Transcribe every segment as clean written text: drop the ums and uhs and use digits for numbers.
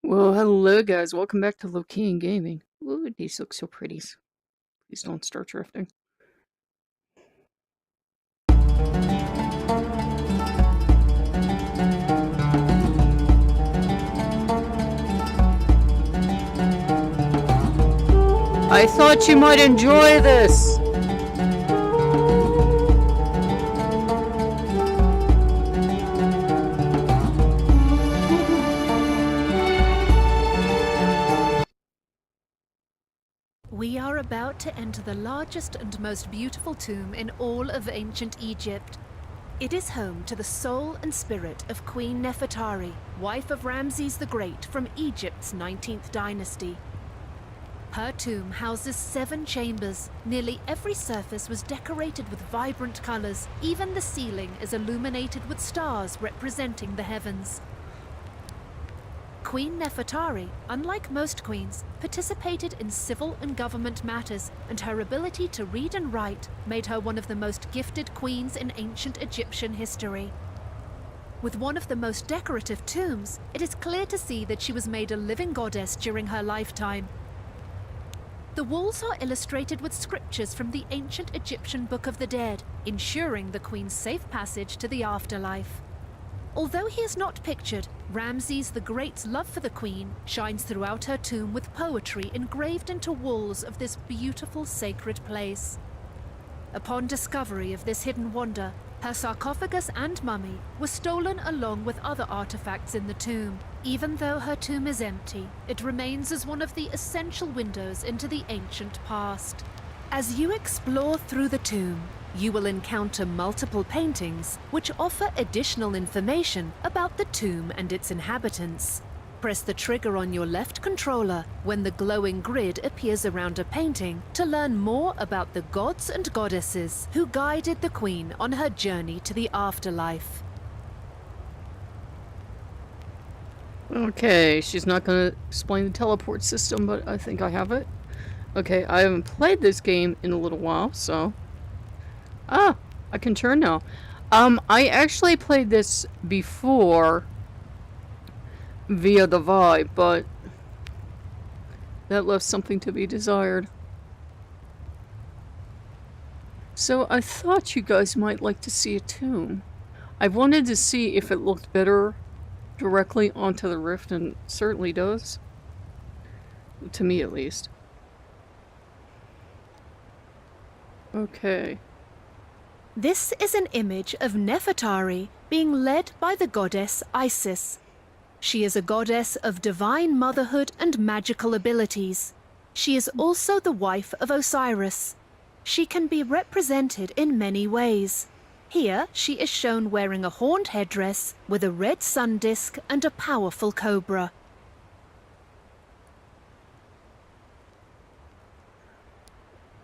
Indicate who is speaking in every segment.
Speaker 1: Well, hello guys, welcome back to Lokean Gaming. Ooh, these look so pretty. Please don't start drifting. I thought you might enjoy this!
Speaker 2: We are about to enter the largest and most beautiful tomb in all of ancient Egypt. It is home to the soul and spirit of Queen Nefertari, wife of Ramses the Great from Egypt's 19th dynasty. Her tomb houses 7 chambers. Nearly every surface was decorated with vibrant colors. Even the ceiling is illuminated with stars representing the heavens. Queen Nefertari, unlike most queens, participated in civil and government matters, and her ability to read and write made her one of the most gifted queens in ancient Egyptian history. With one of the most decorative tombs, it is clear to see that she was made a living goddess during her lifetime. The walls are illustrated with scriptures from the ancient Egyptian Book of the Dead, ensuring the queen's safe passage to the afterlife. Although he is not pictured, Ramses the Great's love for the queen shines throughout her tomb with poetry engraved into walls of this beautiful sacred place. Upon discovery of this hidden wonder, her sarcophagus and mummy were stolen along with other artifacts in the tomb. Even though her tomb is empty, it remains as one of the essential windows into the ancient past. As you explore through the tomb, you will encounter multiple paintings which offer additional information about the tomb and its inhabitants. Press the trigger on your left controller when the glowing grid appears around a painting to learn more about the gods and goddesses who guided the queen on her journey to the afterlife.
Speaker 1: Okay, she's not gonna explain the teleport system, but I think I have it. Okay, I haven't played this game in a little while, so... Ah, I can turn now. I actually played this before via the Vibe, but that left something to be desired. So I thought you guys might like to see a tomb. I wanted to see if it looked better directly onto the Rift, and it certainly does. To me, at least. Okay.
Speaker 2: This is an image of Nefertari being led by the goddess Isis. She is a goddess of divine motherhood and magical abilities. She is also the wife of Osiris. She can be represented in many ways. Here, she is shown wearing a horned headdress with a red sun disk and a powerful cobra.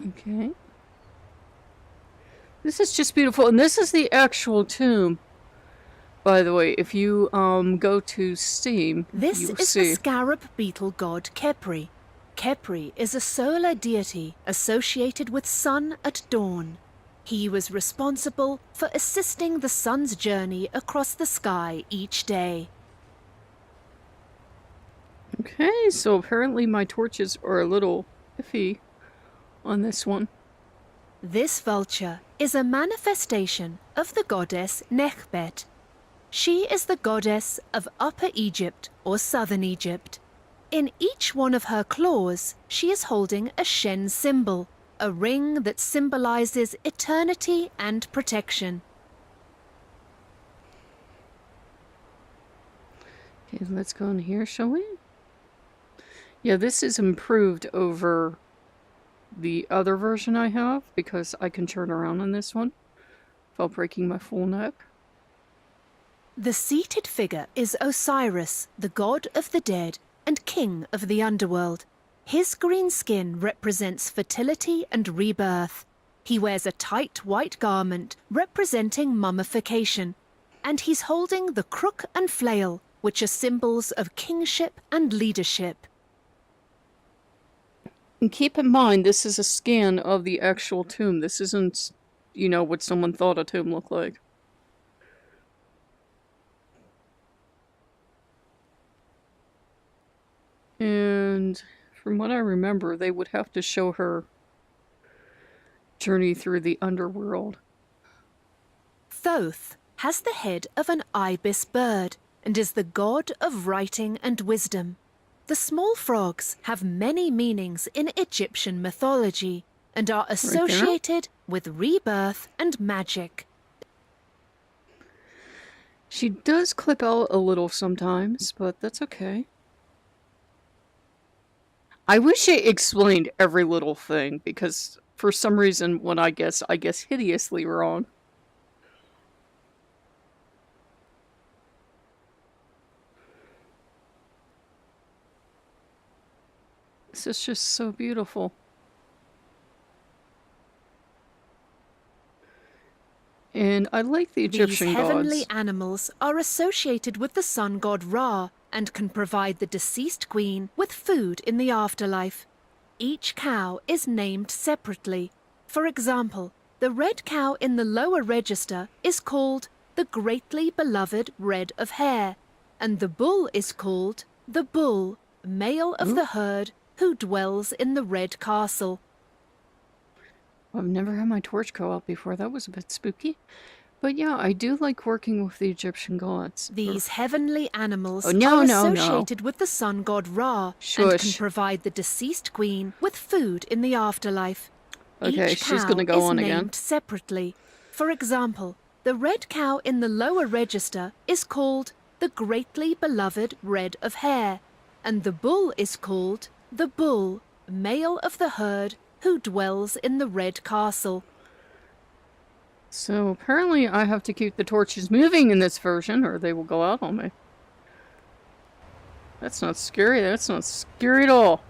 Speaker 1: Okay. This is just beautiful, and this is the actual tomb. By the way, if you go to Steam,
Speaker 2: This
Speaker 1: you will
Speaker 2: is
Speaker 1: see.
Speaker 2: the scarab beetle god Khepri. Khepri is a solar deity associated with sun at dawn. He was responsible for assisting the sun's journey across the sky each day.
Speaker 1: Okay, so apparently my torches are a little iffy on this one.
Speaker 2: This vulture is a manifestation of the goddess Nekhbet. She is the goddess of Upper Egypt or Southern Egypt. In each one of her claws, she is holding a Shen symbol, a ring that symbolizes eternity and protection.
Speaker 1: Okay, let's go in here, shall we? Yeah, this is improved over the other version I have, because I can turn around on this one without breaking my full neck.
Speaker 2: The seated figure is Osiris, the god of the dead and king of the underworld. His green skin represents fertility and rebirth. He wears a tight white garment representing mummification, and he's holding the crook and flail, which are symbols of kingship and leadership.
Speaker 1: And keep in mind, this is a scan of the actual tomb. This isn't, you know, what someone thought a tomb looked like. And from what I remember, they would have to show her journey through the underworld.
Speaker 2: Thoth has the head of an ibis bird and is the god of writing and wisdom. The small frogs have many meanings in Egyptian mythology and are associated with rebirth and magic.
Speaker 1: She does clip out a little sometimes, but that's okay. I wish it explained every little thing, because for some reason, when I guess hideously wrong. This is just so beautiful. And I like the Egyptian
Speaker 2: These heavenly
Speaker 1: gods.
Speaker 2: animals are associated with the sun god Ra and can provide the deceased queen with food in the afterlife. Each cow is named separately. For example, the red cow in the lower register is called the greatly beloved red of hair, and the bull is called the bull, male of the herd, who dwells in the red castle.
Speaker 1: I've never had my torch go out before. That was a bit spooky. But yeah, I do like working with the Egyptian gods.
Speaker 2: These heavenly animals
Speaker 1: are
Speaker 2: associated with the sun god Ra and can
Speaker 1: Shush.
Speaker 2: provide the deceased queen with food in the afterlife.
Speaker 1: Okay,
Speaker 2: Each
Speaker 1: she's
Speaker 2: cow
Speaker 1: gonna go
Speaker 2: is
Speaker 1: on
Speaker 2: named
Speaker 1: again.
Speaker 2: separately. For example, the red cow in the lower register is called the greatly beloved red of hair, and the bull is called the bull, male of the herd, who dwells in the red castle.
Speaker 1: So apparently I have to keep the torches moving in this version, or they will go out on me. That's not scary. That's not scary at all.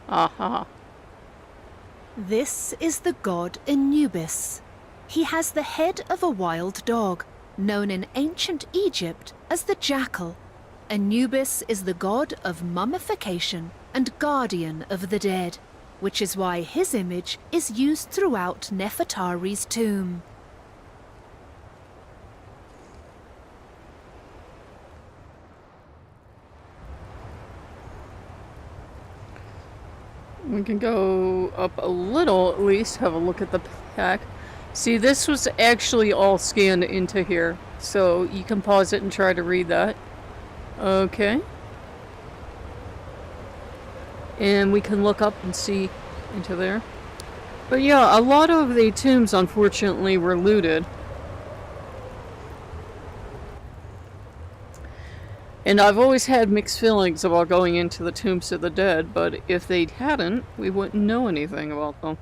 Speaker 1: Aha.
Speaker 2: This is the god Anubis. He has the head of a wild dog, known in ancient Egypt as the jackal. Anubis is the god of mummification and guardian of the dead, which is why his image is used throughout Nefertari's tomb.
Speaker 1: We can go up a little, at least, have a look at the pack. See, this was actually all scanned into here, so you can pause it and try to read that. Okay. And we can look up and see into there. But yeah, a lot of the tombs, unfortunately, were looted. And I've always had mixed feelings about going into the tombs of the dead, but if they hadn't, we wouldn't know anything about them.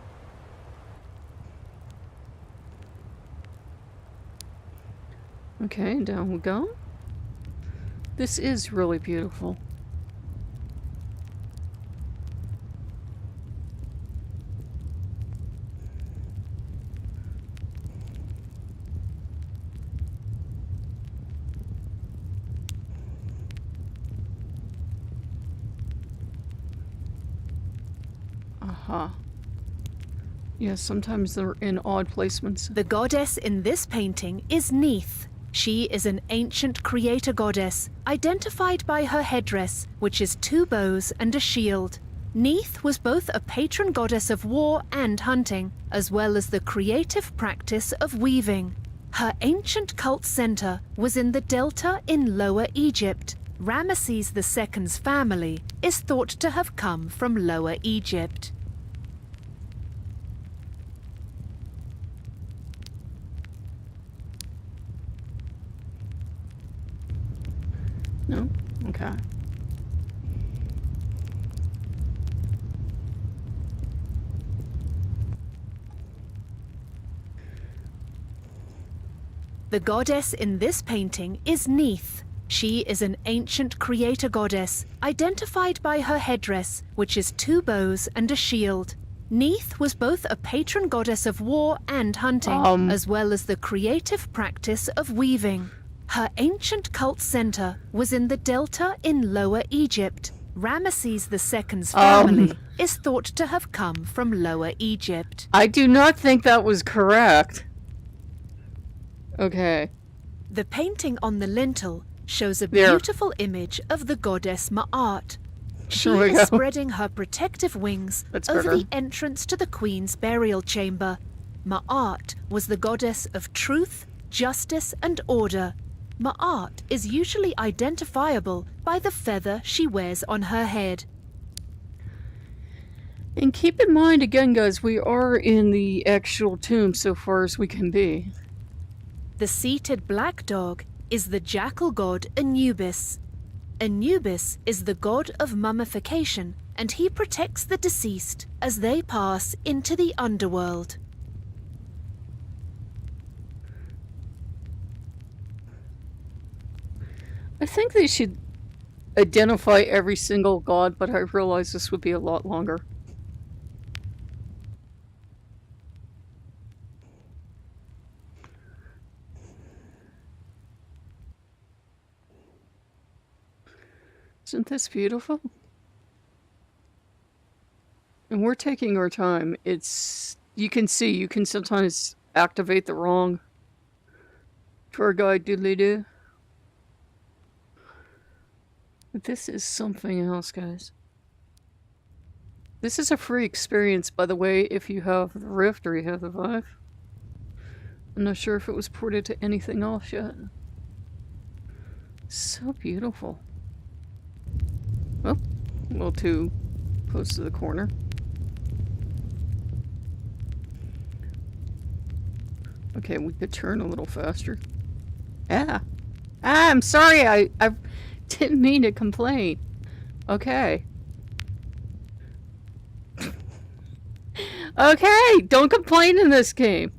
Speaker 1: Okay, down we go. This is really beautiful. Aha. Yes, sometimes they're in odd placements.
Speaker 2: The goddess in this painting is Neith. She is an ancient creator goddess, identified by her headdress, which is 2 bows and a shield. Neith was both a patron goddess of war and hunting, as well as the creative practice of weaving. Her ancient cult center was in the Delta in Lower Egypt. Ramesses II's family is thought to have come from Lower Egypt.
Speaker 1: No? Okay.
Speaker 2: The goddess in this painting is Neith. She is an ancient creator goddess, identified by her headdress, which is 2 bows and a shield. Neith was both a patron goddess of war and hunting, as well as the creative practice of weaving. Her ancient cult center was in the Delta in Lower Egypt. Ramesses II's family is thought to have come from Lower Egypt.
Speaker 1: I do not think that was correct. Okay.
Speaker 2: The painting on the lintel shows a
Speaker 1: There.
Speaker 2: beautiful image of the goddess Ma'at. She
Speaker 1: There we
Speaker 2: is
Speaker 1: go.
Speaker 2: spreading her protective wings
Speaker 1: That's
Speaker 2: over
Speaker 1: better.
Speaker 2: the entrance to the queen's burial chamber. Ma'at was the goddess of truth, justice, and order. Ma'at is usually identifiable by the feather she wears on her head.
Speaker 1: And keep in mind, again, guys, we are in the actual tomb so far as we can be.
Speaker 2: The seated black dog is the jackal god Anubis. Anubis is the god of mummification, and he protects the deceased as they pass into the underworld.
Speaker 1: I think they should identify every single god, but I realize this would be a lot longer. Isn't this beautiful? And we're taking our time. It's, you can see, you can sometimes activate the wrong tour guide doodly-doo. But this is something else, guys. This is a free experience, by the way, if you have the Rift or you have the Vive. I'm not sure if it was ported to anything else yet. So beautiful. Oh, a little too close to the corner. Okay, we could turn a little faster. Yeah. Ah, I'm sorry, I didn't mean to complain. Okay. Okay, don't complain in this game.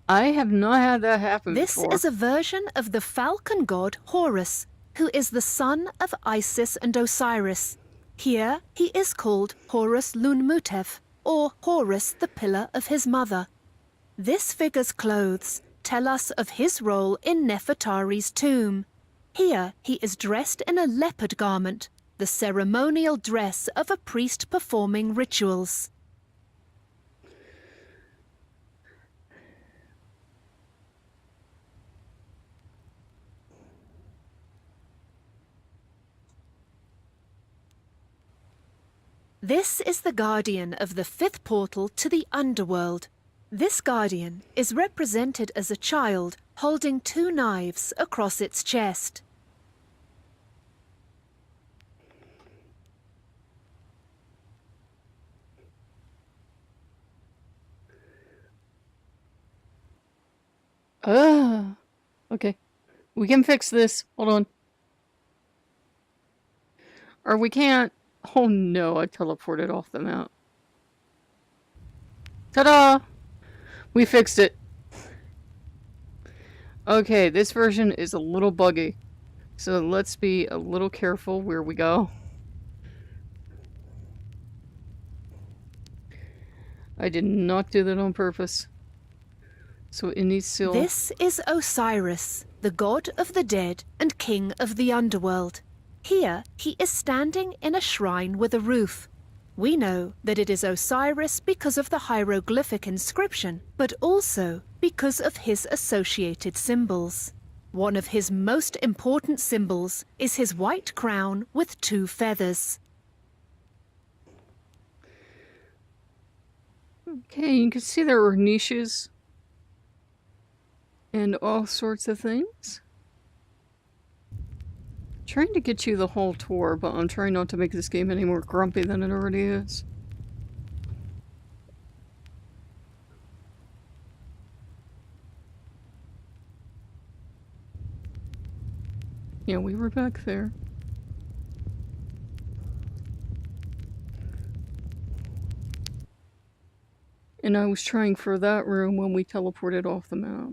Speaker 1: I have not had that happen
Speaker 2: This
Speaker 1: before.
Speaker 2: is a version of the falcon god Horus, who is the son of Isis and Osiris. Here he is called Horus Lunmutef, or Horus the pillar of his mother. This figure's clothes tell us of his role in Nefertari's tomb. Here he is dressed in a leopard garment, the ceremonial dress of a priest performing rituals. This is the guardian of the fifth portal to the underworld. This guardian is represented as a child holding two knives across its chest.
Speaker 1: Okay. We can fix this. Hold on. Or we can't. Oh no, I teleported off the map. Ta-da! We fixed it. Okay, this version is a little buggy. So let's be a little careful where we go. I did not do that on purpose. So it needs to...
Speaker 2: This is Osiris, the god of the dead and king of the underworld. Here he is standing in a shrine with a roof. We know that it is Osiris because of the hieroglyphic inscription, but also because of his associated symbols. One of his most important symbols is his white crown with two feathers.
Speaker 1: Okay, you can see there were niches and all sorts of things. Trying to get you the whole tour, but I'm trying not to make this game any more grumpy than it already is. Yeah, we were back there. And I was trying for that room when we teleported off the map.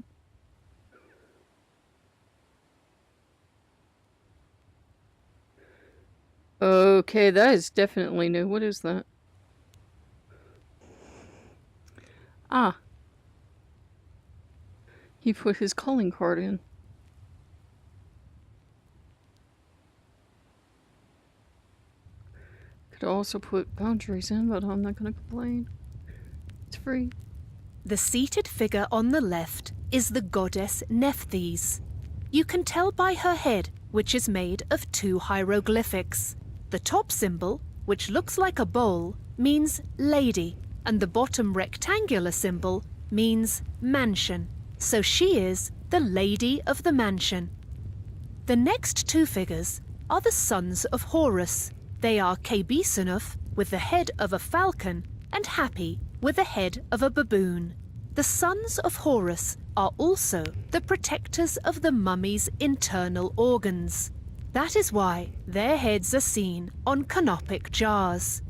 Speaker 1: Okay, that is definitely new. What is that? Ah. He put his calling card in. Could also put boundaries in, but I'm not gonna complain. It's free.
Speaker 2: The seated figure on the left is the goddess Nephthys. You can tell by her head, which is made of 2 hieroglyphics. The top symbol, which looks like a bowl, means lady, and the bottom rectangular symbol means mansion. So she is the lady of the mansion. The next 2 figures are the sons of Horus. They are Cabesinuf with the head of a falcon and Happy with the head of a baboon. The sons of Horus are also the protectors of the mummy's internal organs. That is why their heads are seen on canopic jars.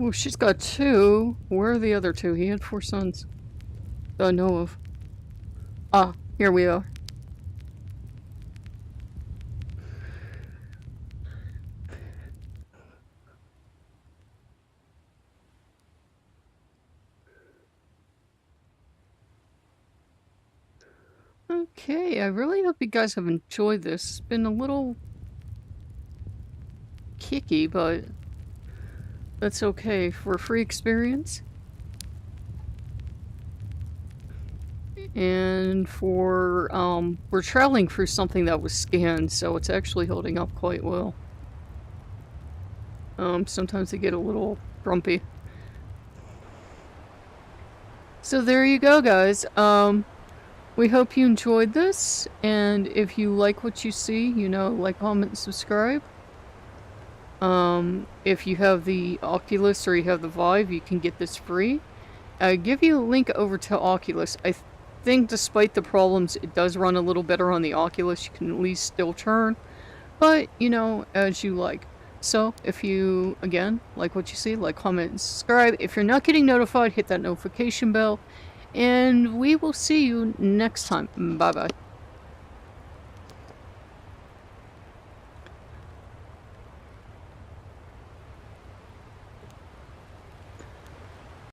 Speaker 1: Oh, she's got 2. Where are the other 2? He had 4 sons that I know of. Ah, here we are. Okay, I really hope you guys have enjoyed this. It's been a little kicky, but that's okay for a free experience. And for, we're traveling through something that was scanned, so it's actually holding up quite well. Sometimes they get a little grumpy. So there you go, guys. We hope you enjoyed this, and if you like what you see, you know, like, comment, and subscribe. If you have the Oculus or you have the Vive, you can get this free. I give you a link over to Oculus. I think despite the problems, it does run a little better on the Oculus. You can at least still turn, but, you know, as you like. So, if you, again, like what you see, like, comment, and subscribe. If you're not getting notified, hit that notification bell. And we will see you next time. Bye-bye.